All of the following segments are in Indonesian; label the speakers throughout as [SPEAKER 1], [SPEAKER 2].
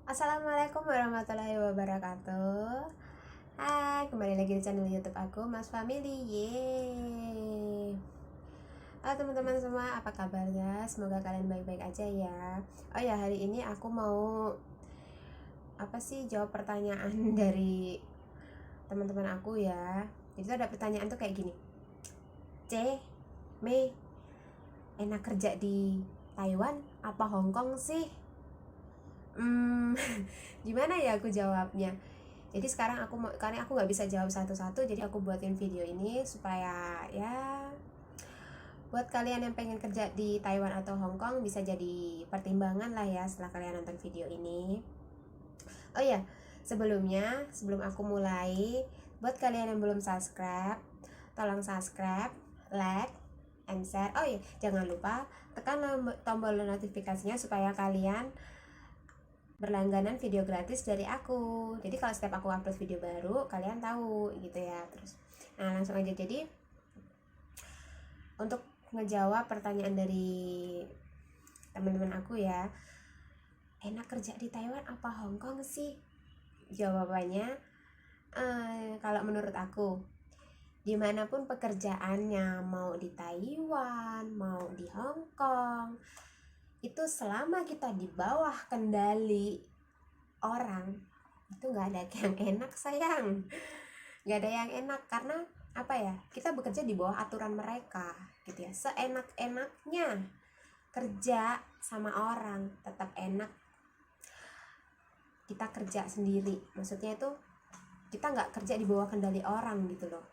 [SPEAKER 1] Assalamualaikum warahmatullahi wabarakatuh. Hai, kembali lagi di channel YouTube aku, Mas Family. Yeay. Halo teman-teman semua, apa kabarnya? Semoga kalian baik-baik aja ya. Oh ya, hari ini aku mau jawab pertanyaan dari teman-teman aku ya. Jadi ada pertanyaan tuh kayak gini. Mei, enak kerja di Taiwan apa Hong Kong sih? Gimana ya aku jawabnya? Jadi sekarang karena aku nggak bisa jawab satu-satu, jadi aku buatin video ini supaya ya buat kalian yang pengen kerja di Taiwan atau Hong Kong bisa jadi pertimbangan lah ya setelah kalian nonton video ini. Oh ya, sebelum aku mulai, buat kalian yang belum subscribe, tolong subscribe, like, and share. Oh iya, jangan lupa tekan tombol notifikasinya supaya kalian berlangganan video gratis dari aku. Jadi kalau setiap aku upload video baru, kalian tahu gitu ya. Nah, langsung aja. Jadi untuk ngejawab pertanyaan dari teman-teman aku ya, enak kerja di Taiwan apa Hong Kong sih? Jawabannya, kalau menurut aku, dimanapun pekerjaannya, mau di Taiwan, mau di Hong Kong, itu selama kita di bawah kendali orang, itu nggak ada yang enak sayang, nggak ada yang enak. Karena apa ya, kita bekerja di bawah aturan mereka gitu ya. Seenak-enaknya kerja sama orang tetap enak kita kerja sendiri, maksudnya itu kita nggak kerja di bawah kendali orang gitu loh,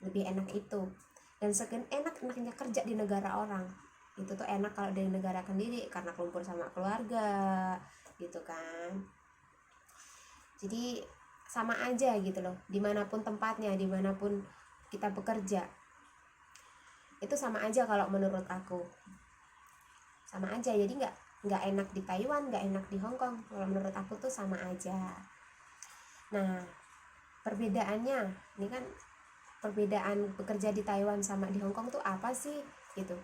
[SPEAKER 1] lebih enak itu. Dan enak-enaknya kerja di negara orang itu tuh enak kalau dari negara sendiri, karena kumpul sama keluarga gitu kan. Jadi sama aja gitu loh, dimanapun tempatnya, dimanapun kita bekerja, itu sama aja kalau menurut aku, sama aja. Jadi nggak enak di Taiwan, nggak enak di Hong Kong, kalau menurut aku tuh sama aja. Nah, perbedaannya ini kan, perbedaan bekerja di Taiwan sama di Hong Kong tuh apa sih gitu.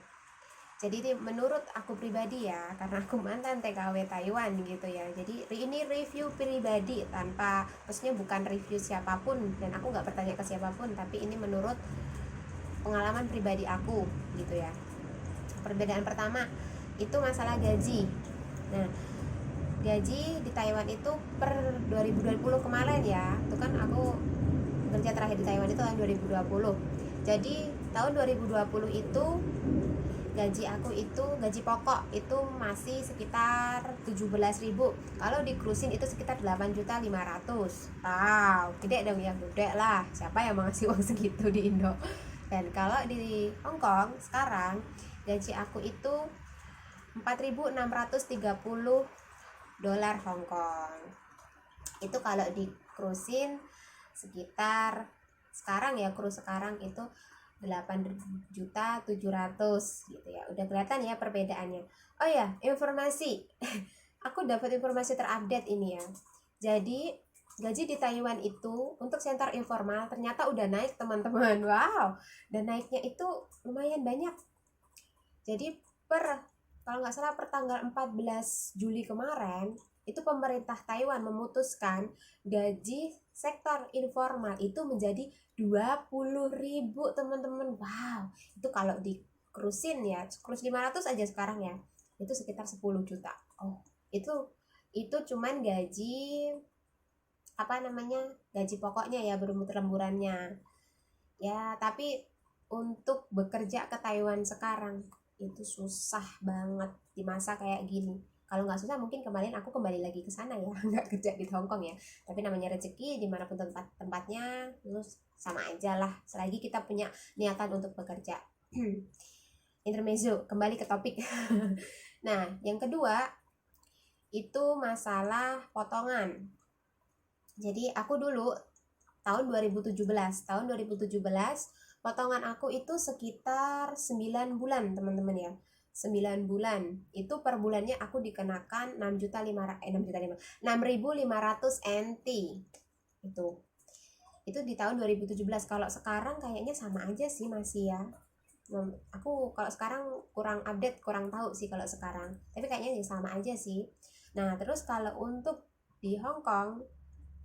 [SPEAKER 1] Jadi menurut aku pribadi ya, karena aku mantan TKW Taiwan gitu ya, jadi ini review pribadi, maksudnya bukan review siapapun, dan aku nggak bertanya ke siapapun, tapi ini menurut pengalaman pribadi aku gitu ya. Perbedaan pertama itu masalah gaji. Nah, gaji di Taiwan itu per 2020 kemarin ya, itu kan aku kerja terakhir di Taiwan itu tahun 2020. Jadi tahun 2020 itu gaji pokok itu masih sekitar 17.000. Kalau di cruising itu sekitar 8.500.000. Wow, gede dong ya, gede lah. Siapa yang mau ngasih uang segitu di Indo? Dan kalau di Hong Kong sekarang gaji aku itu 4.630 dolar Hong Kong. Itu kalau di cruising sekitar sekarang ya, cruise sekarang itu 8.700.000 gitu ya. Udah kelihatan ya perbedaannya. Oh ya, informasi. Aku dapat informasi terupdate ini ya. Jadi gaji di Taiwan itu untuk sektor informal ternyata udah naik teman-teman. Wow, dan naiknya itu lumayan banyak. Jadi kalau nggak salah per tanggal 14 Juli kemarin, itu pemerintah Taiwan memutuskan gaji sektor informal itu menjadi 20.000 teman-teman. Wow, itu kalau di cruisin ya, cruise 500 aja sekarang ya, itu sekitar 10 juta. Oh, itu cuman gaji gaji pokoknya ya, lemburannya ya. Tapi untuk bekerja ke Taiwan sekarang itu susah banget di masa kayak gini. Kalau nggak susah mungkin kemarin aku kembali lagi ke sana ya, nggak kerja di Hong Kong ya. Tapi namanya rezeki, dimanapun tempatnya terus sama aja lah, selagi kita punya niatan untuk bekerja. Intermezzo, kembali ke topik. Nah, yang kedua itu masalah potongan. Jadi aku dulu tahun 2017 potongan aku itu sekitar 9 bulan teman-teman ya. 9 bulan itu per bulannya aku dikenakan 6.500 NT. Itu di tahun 2017. Kalau sekarang kayaknya sama aja sih, masih ya. Aku kalau sekarang kurang update, kurang tahu sih kalau sekarang, tapi kayaknya sama aja sih. Nah terus kalau untuk di Hong Kong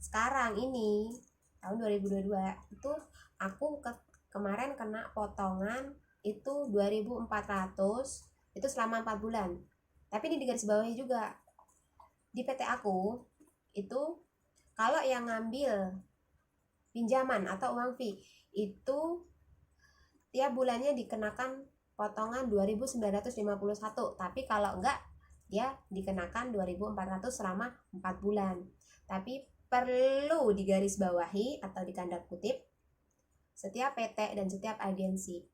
[SPEAKER 1] sekarang ini tahun 2022 itu aku kemarin kena potongan itu 2.400 itu selama 4 bulan. Tapi ini digarisbawahi juga di PT aku itu kalau yang ngambil pinjaman atau uang fee itu tiap bulannya dikenakan potongan 2.951, tapi kalau enggak dia dikenakan 2.400 selama 4 bulan. Tapi perlu digarisbawahi atau ditanda kutip, setiap PT dan setiap agensi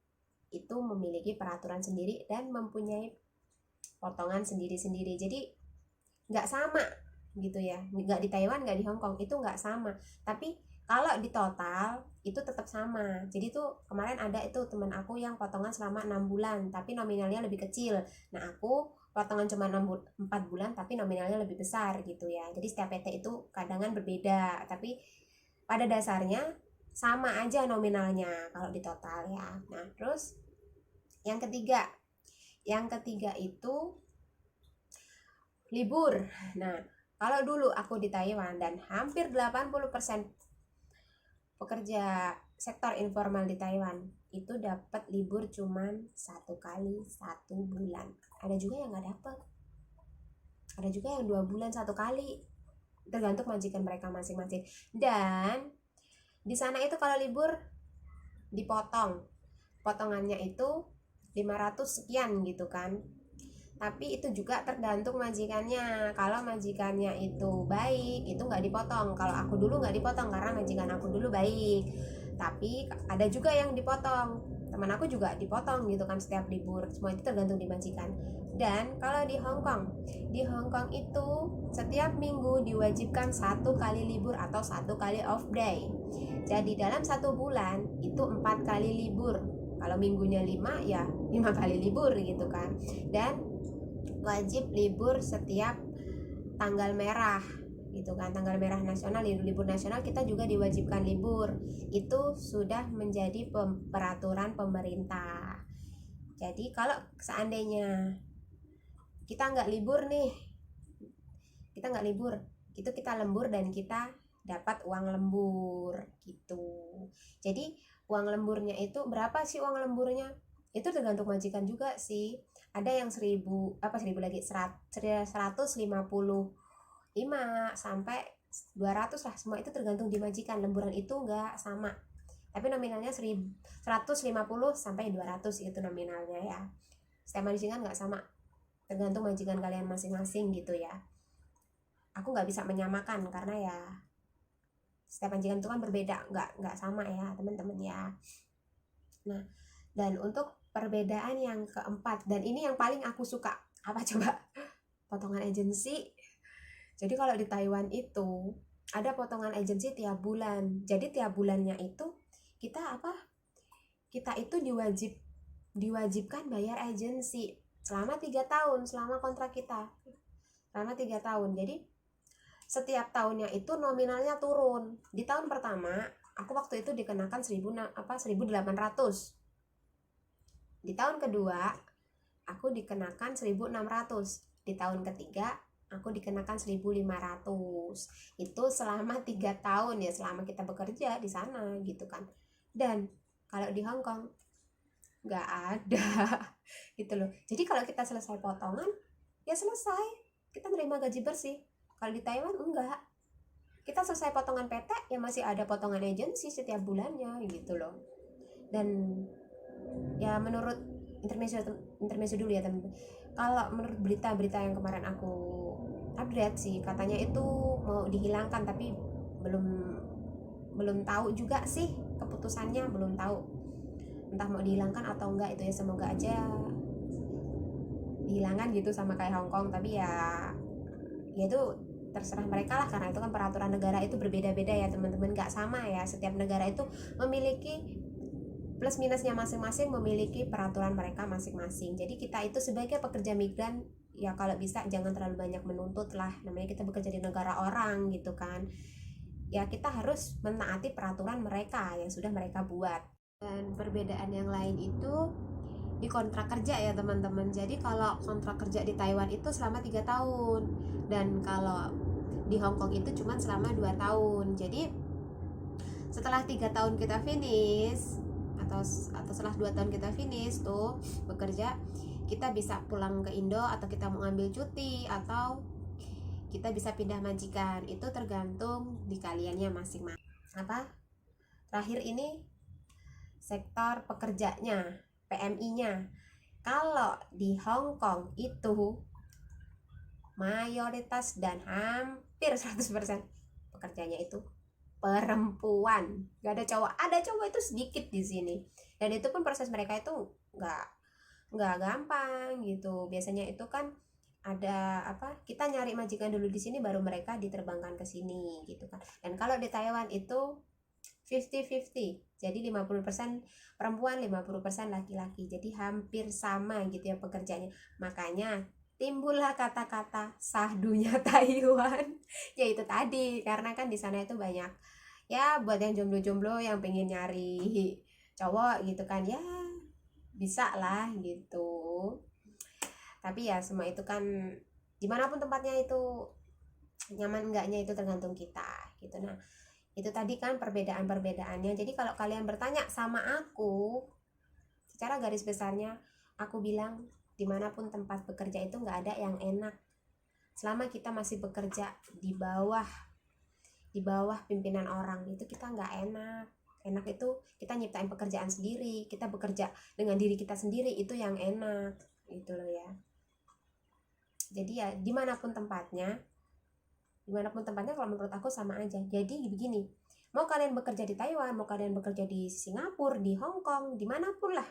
[SPEAKER 1] itu memiliki peraturan sendiri dan mempunyai potongan sendiri-sendiri. Jadi nggak sama gitu ya, nggak di Taiwan, nggak di Hong Kong, itu nggak sama. Tapi kalau di total itu tetap sama. Jadi tuh kemarin ada itu teman aku yang potongan selama 6 bulan tapi nominalnya lebih kecil. Nah aku potongan cuma 4 bulan tapi nominalnya lebih besar gitu ya. Jadi setiap PT itu kadangan berbeda, tapi pada dasarnya sama aja nominalnya kalau di total ya. Nah terus yang ketiga itu libur. Nah kalau dulu aku di Taiwan dan hampir 80% pekerja sektor informal di Taiwan itu dapat libur cuman 1 kali 1 bulan. Ada juga yang nggak dapat, ada juga yang 2 bulan 1 kali, tergantung majikan mereka masing-masing. Dan di sana itu kalau libur dipotong, potongannya itu 500 sekian gitu kan. Tapi itu juga tergantung majikannya. Kalau majikannya itu baik, itu nggak dipotong. Kalau aku dulu nggak dipotong karena majikan aku dulu baik. Tapi ada juga yang dipotong. Teman aku juga dipotong gitu kan setiap libur. Semua itu tergantung di majikan. Dan kalau di Hong Kong itu setiap minggu diwajibkan 1 kali libur atau 1 kali off day. Jadi dalam 1 bulan itu 4 kali libur. Kalau minggunya 5 ya 5 kali libur gitu kan. Dan wajib libur setiap tanggal merah gitu kan, tanggal merah nasional, libur nasional kita juga diwajibkan libur. Itu sudah menjadi peraturan pemerintah. Jadi kalau seandainya kita nggak libur nih, itu kita lembur dan kita dapat uang lembur gitu. Jadi uang lemburnya itu berapa sih uang lemburnya? Itu tergantung majikan juga sih. Ada yang 1.000 lagi 155 sampai 200 lah, semua itu tergantung di majikan. Lemburan itu nggak sama, tapi nominalnya 150 sampai 200 itu nominalnya ya. Setiap majikan nggak sama, tergantung majikan kalian masing-masing gitu ya. Aku nggak bisa menyamakan karena ya setiap majikan itu kan berbeda, nggak sama ya teman-teman ya. Nah, dan untuk perbedaan yang keempat, dan ini yang paling aku suka, apa coba? Potongan agensi. Jadi kalau di Taiwan itu ada potongan agensi tiap bulan. Jadi tiap bulannya itu kita itu diwajibkan bayar agensi selama 3 tahun, selama kontrak kita. Selama 3 tahun. Jadi setiap tahunnya itu nominalnya turun. Di tahun pertama, aku waktu itu dikenakan 1.800. Di tahun kedua, aku dikenakan 1.600. Di tahun ketiga, aku dikenakan 1.500. Itu selama 3 tahun ya, selama kita bekerja di sana gitu kan. Dan kalau di Hong Kong nggak ada gitu loh. Jadi kalau kita selesai potongan, ya selesai, kita terima gaji bersih. Kalau di Taiwan enggak, kita selesai potongan PT ya masih ada potongan agensi setiap bulannya gitu loh. Dan ya menurut intermezzo dulu ya teman-teman. Kalau menurut berita-berita yang kemarin aku update sih, katanya itu mau dihilangkan, tapi belum tahu juga sih keputusannya, belum tahu entah mau dihilangkan atau enggak. Itu ya semoga aja dihilangkan gitu sama kayak Hong Kong. Tapi ya itu terserah mereka lah, karena itu kan peraturan negara itu berbeda-beda ya teman-teman, nggak sama ya. Setiap negara itu memiliki plus minusnya masing-masing, memiliki peraturan mereka masing-masing. Jadi kita itu sebagai pekerja migran ya kalau bisa jangan terlalu banyak menuntut lah, namanya kita bekerja di negara orang gitu kan. Ya kita harus menaati peraturan mereka yang sudah mereka buat. Dan perbedaan yang lain itu di kontrak kerja ya teman-teman. Jadi kalau kontrak kerja di Taiwan itu selama 3 tahun, dan kalau di Hong Kong itu cuma selama 2 tahun. Jadi setelah 3 tahun kita finish, atau setelah 2 tahun kita finish tuh bekerja, kita bisa pulang ke Indo, atau kita mau ngambil cuti, atau kita bisa pindah majikan. Itu tergantung di kaliannya masing-masing. Terakhir ini sektor pekerjanya, PMI-nya. Kalau di Hong Kong itu mayoritas dan hampir 100% pekerjanya itu perempuan. Gak ada cowok. Ada cowok itu sedikit di sini. Dan itu pun proses mereka itu nggak gampang gitu. Biasanya itu kan ada kita nyari majikan dulu di sini, baru mereka diterbangkan ke sini gitu kan. Dan kalau di Taiwan itu 50-50, jadi 50% perempuan, 50% laki-laki. Jadi hampir sama gitu ya pekerjaannya. Makanya timbullah kata-kata sahdunya Taiwan. Ya itu tadi, karena kan di sana itu banyak ya buat yang jomblo-jomblo yang pengen nyari cowok gitu kan, ya bisa lah gitu. Tapi ya semua itu kan dimanapun tempatnya itu nyaman enggaknya itu tergantung kita gitu. Nah itu tadi kan perbedaan-perbedaannya. Jadi kalau kalian bertanya sama aku, secara garis besarnya aku bilang dimanapun tempat bekerja itu nggak ada yang enak. Selama kita masih bekerja di bawah pimpinan orang, itu kita nggak enak. Enak itu kita nyiptain pekerjaan sendiri, kita bekerja dengan diri kita sendiri, itu yang enak gitu loh ya. Jadi ya dimanapun tempatnya kalau menurut aku sama aja. Jadi begini, mau kalian bekerja di Taiwan, mau kalian bekerja di Singapura, di Hong Kong, dimanapun lah,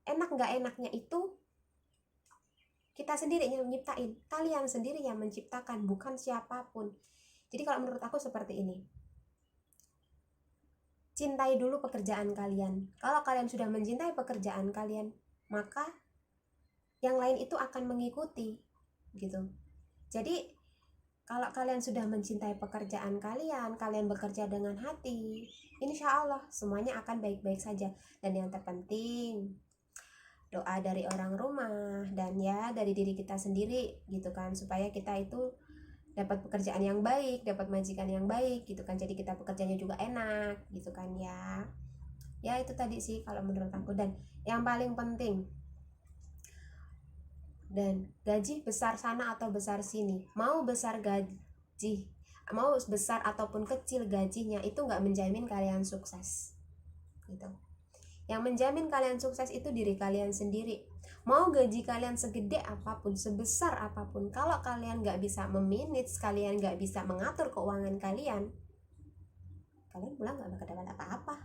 [SPEAKER 1] enak nggak enaknya itu kita sendiri yang nyiptain. Kalian sendiri yang menciptakan, bukan siapapun. Jadi kalau menurut aku seperti ini, cintai dulu pekerjaan kalian. Kalau kalian sudah mencintai pekerjaan kalian, maka yang lain itu akan mengikuti gitu. Jadi kalau kalian sudah mencintai pekerjaan kalian bekerja dengan hati, insya Allah semuanya akan baik-baik saja. Dan yang terpenting, doa dari orang rumah, dan ya dari diri kita sendiri gitu kan, supaya kita itu dapat pekerjaan yang baik, dapat majikan yang baik gitu kan. Jadi kita pekerjaannya juga enak gitu kan ya. Ya itu tadi sih kalau menurut aku. Dan yang paling penting, dan gaji besar sana atau besar sini, mau besar ataupun kecil gajinya, itu nggak menjamin kalian sukses gitu. Yang menjamin kalian sukses itu diri kalian sendiri. Mau gaji kalian segede apapun, sebesar apapun, kalau kalian nggak bisa memanage, kalian nggak bisa mengatur keuangan kalian pulang nggak bakal dapat apa-apa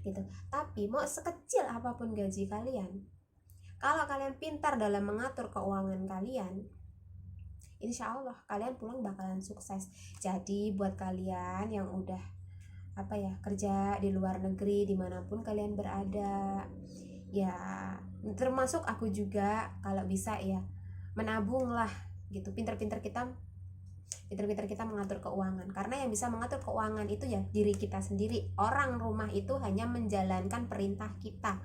[SPEAKER 1] gitu. Tapi mau sekecil apapun gaji kalian, kalau kalian pintar dalam mengatur keuangan kalian, insya Allah kalian pulang bakalan sukses. Jadi buat kalian yang udah kerja di luar negeri, dimanapun kalian berada, ya termasuk aku juga, kalau bisa ya menabung lah gitu. Pintar-pintar kita mengatur keuangan, karena yang bisa mengatur keuangan itu ya diri kita sendiri. Orang rumah itu hanya menjalankan perintah kita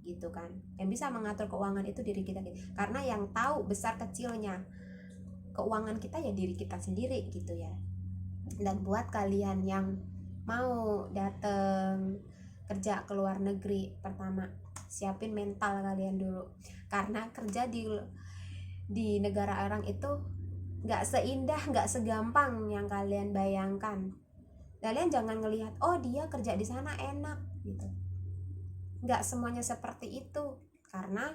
[SPEAKER 1] gitu kan. Yang bisa mengatur keuangan itu diri kita, karena yang tahu besar kecilnya keuangan kita ya diri kita sendiri gitu ya. Dan buat kalian yang mau dateng kerja ke luar negeri, pertama siapin mental kalian dulu, karena kerja di negara orang itu nggak seindah, nggak segampang yang kalian bayangkan. Kalian jangan ngelihat oh dia kerja di sana enak gitu, nggak semuanya seperti itu. Karena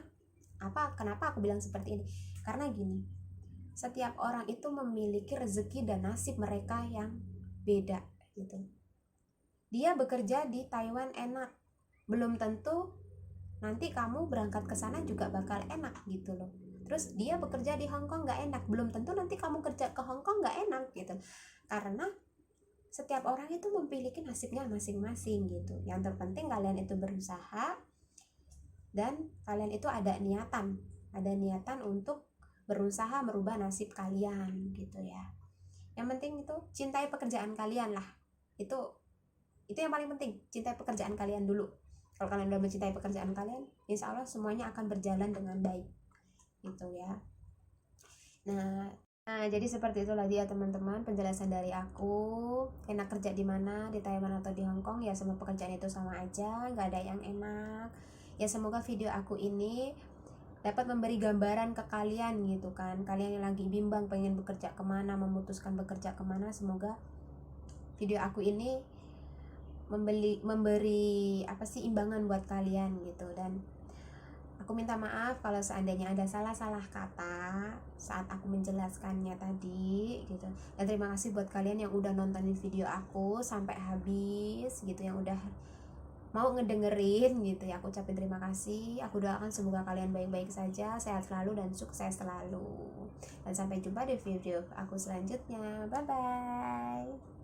[SPEAKER 1] kenapa aku bilang seperti ini? Karena gini, setiap orang itu memiliki rezeki dan nasib mereka yang beda gitu. Dia bekerja di Taiwan enak, belum tentu nanti kamu berangkat ke sana juga bakal enak gitu loh. Terus dia bekerja di Hong Kong nggak enak, belum tentu nanti kamu kerja ke Hong Kong nggak enak gitu. Karena setiap orang itu memiliki nasibnya masing-masing gitu. Yang terpenting kalian itu berusaha, dan kalian itu ada niatan untuk berusaha merubah nasib kalian gitu ya. Yang penting itu cintai pekerjaan kalian lah. Itu yang paling penting, cintai pekerjaan kalian dulu. Kalau kalian udah mencintai pekerjaan kalian, insya Allah semuanya akan berjalan dengan baik gitu ya. Nah, jadi seperti itulah dia teman-teman penjelasan dari aku. Enak kerja di mana, di Taiwan atau di Hong Kong, ya semua pekerjaan itu sama aja, nggak ada yang enak. Ya semoga video aku ini dapat memberi gambaran ke kalian gitu kan. Kalian yang lagi bimbang pengen bekerja kemana, memutuskan bekerja kemana, semoga video aku ini memberi imbangan buat kalian gitu. Dan aku minta maaf kalau seandainya ada salah-salah kata saat aku menjelaskannya tadi gitu. Dan terima kasih buat kalian yang udah nontonin video aku sampai habis gitu, yang udah mau ngedengerin gitu ya. Aku ucapin terima kasih. Aku doakan semoga kalian baik-baik saja, sehat selalu dan sukses selalu. Dan sampai jumpa di video aku selanjutnya. Bye bye.